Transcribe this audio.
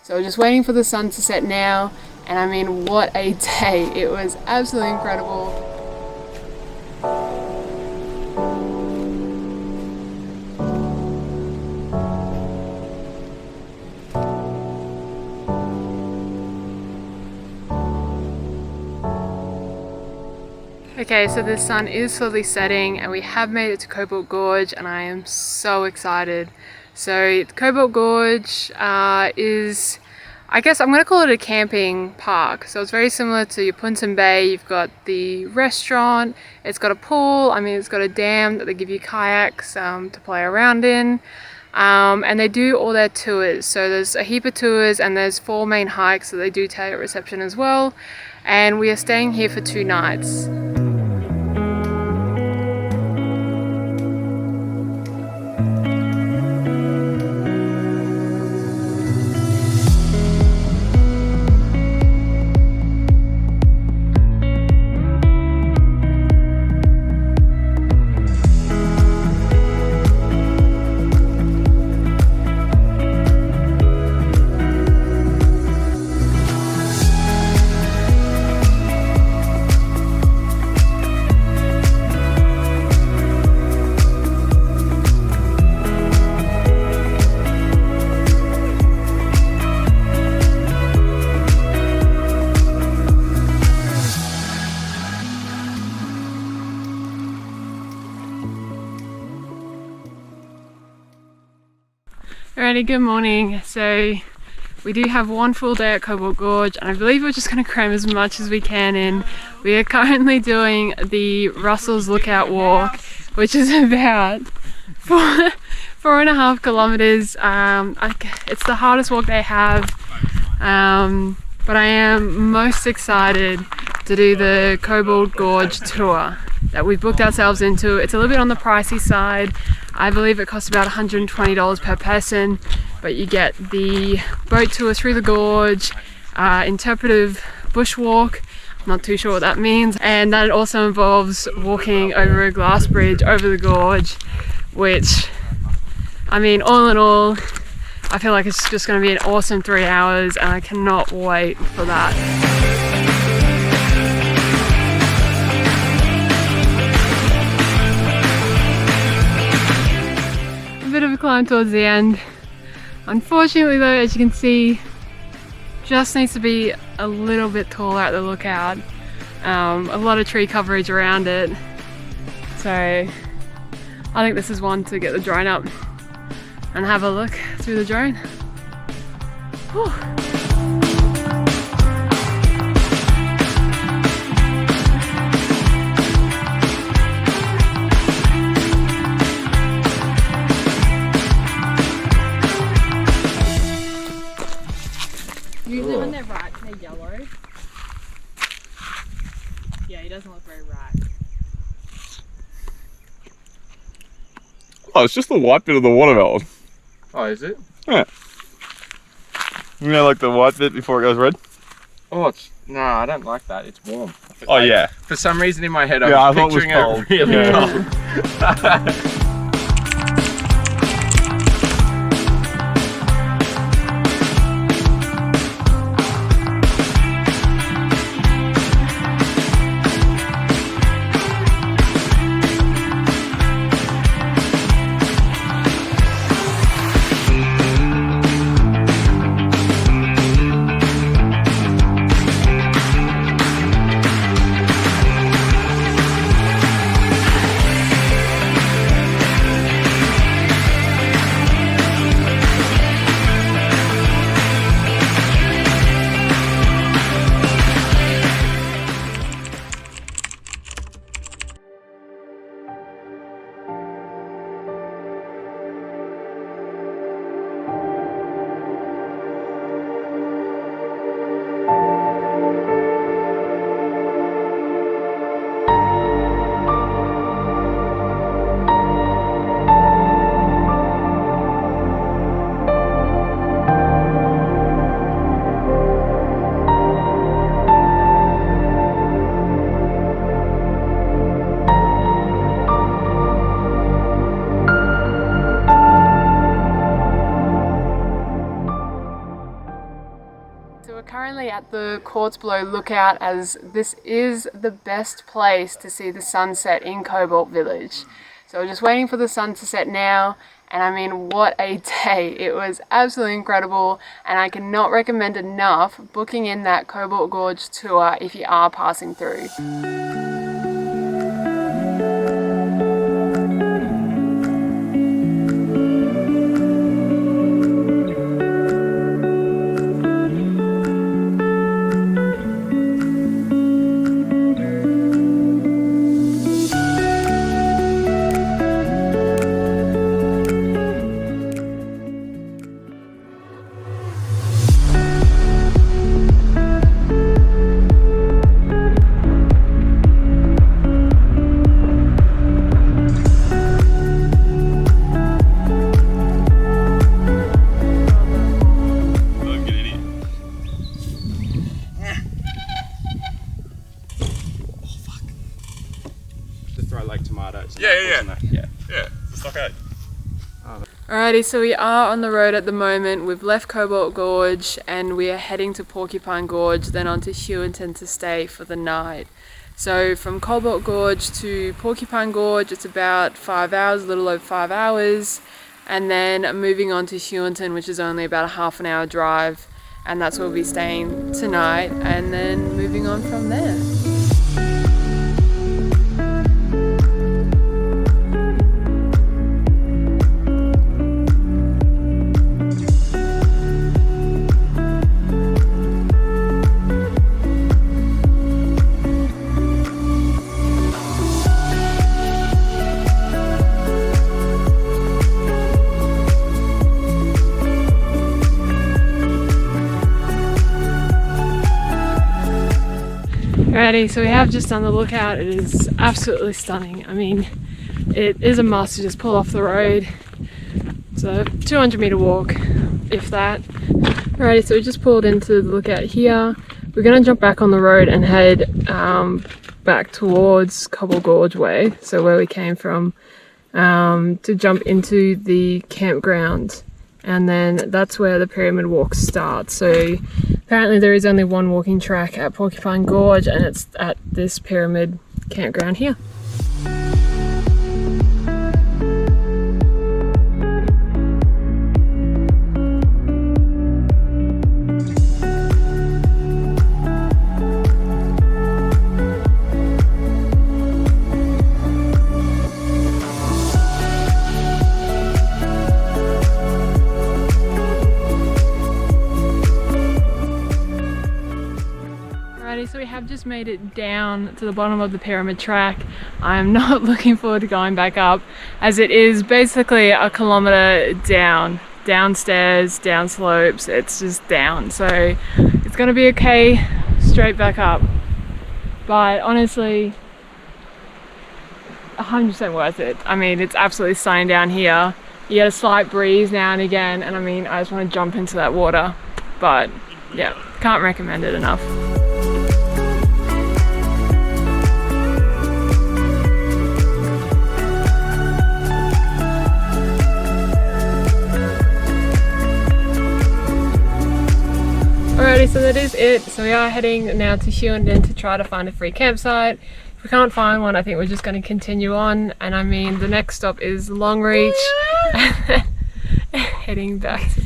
So we're just waiting for the sun to set now, and I mean, what a day. It was absolutely incredible. Okay, so the sun is slowly setting and we have made it to Cobbold Gorge, and I am so excited. So Cobbold Gorge is, I guess I'm going to call it a camping park. So it's very similar to your Punton Bay. You've got the restaurant, it's got a pool, I mean it's got a dam that they give you kayaks to play around in. And they do all their tours. So there's a heap of tours and there's 4 main hikes that they do tell you at reception as well. And we are staying here for 2 nights. Alrighty, good morning. So we do have 1 full day at Cobbold Gorge, and I believe we're just going to cram as much as we can in. We are currently doing the Russell's Lookout Walk, which is about 4.5 kilometers. It's the hardest walk they have, but I am most excited to do the Cobbold Gorge tour that we've booked ourselves into. It's a little bit on the pricey side. I believe it costs about $120 per person, but you get the boat tour through the gorge, interpretive bushwalk, I'm not too sure what that means, and that also involves walking over a glass bridge over the gorge, which, I mean, all in all, I feel like it's just going to be an awesome 3 hours, and I cannot wait for that. Bit of a climb towards the end. Unfortunately though, as you can see, just needs to be a little bit taller at the lookout. A lot of tree coverage around it. So I think this is one to get the drone up and have a look through the drone. Whew. Usually when they're ripe, they're yellow. Yeah, he doesn't look very ripe. Oh, it's just the white bit of the watermelon. Oh, is it? Yeah. You know, like the white bit before it goes red? Oh, no, I don't like that. It's warm. Oh, yeah. For some reason in my head, I was picturing it really cold. So we're currently at the Quartz Below lookout, as this is the best place to see the sunset in Cobbold Village. So we're just waiting for the sun to set now, and I mean, what a day. It was absolutely incredible, and I cannot recommend enough booking in that Cobbold Gorge tour if you are passing through. Yeah, it's okay. Alrighty, so we are on the road at the moment. We've left Cobbold Gorge and we are heading to Porcupine Gorge, then on to Hewington to stay for the night. So from Cobbold Gorge to Porcupine Gorge, it's about 5 hours, a little over 5 hours, and then moving on to Hewington, which is only about a half an hour drive, and that's where we'll be staying tonight, and then moving on from there. Alrighty, so we have just done the lookout. It is absolutely stunning. I mean, it is a must to just pull off the road. It's a 200-meter walk, if that. Alrighty, so we just pulled into the lookout here. We're going to jump back on the road and head back towards Cobbold Gorge way, so where we came from, to jump into the campground. And then that's where the pyramid walk starts. So apparently there is only one walking track at Porcupine Gorge, and it's at this pyramid campground here. So we have just made it down to the bottom of the pyramid track. I'm not looking forward to going back up, as it is basically a kilometer down, downstairs, down slopes. It's just down, so it's gonna be okay straight back up, but honestly 100% worth it. I mean, it's absolutely stunning down here. You get a slight breeze now and again, and I mean, I just want to jump into that water, but yeah, can't recommend it enough. Alrighty, so that is it. So we are heading now to Hewington to try to find a free campsite. If we can't find one, I think we're just going to continue on. And I mean, the next stop is Longreach. Heading back to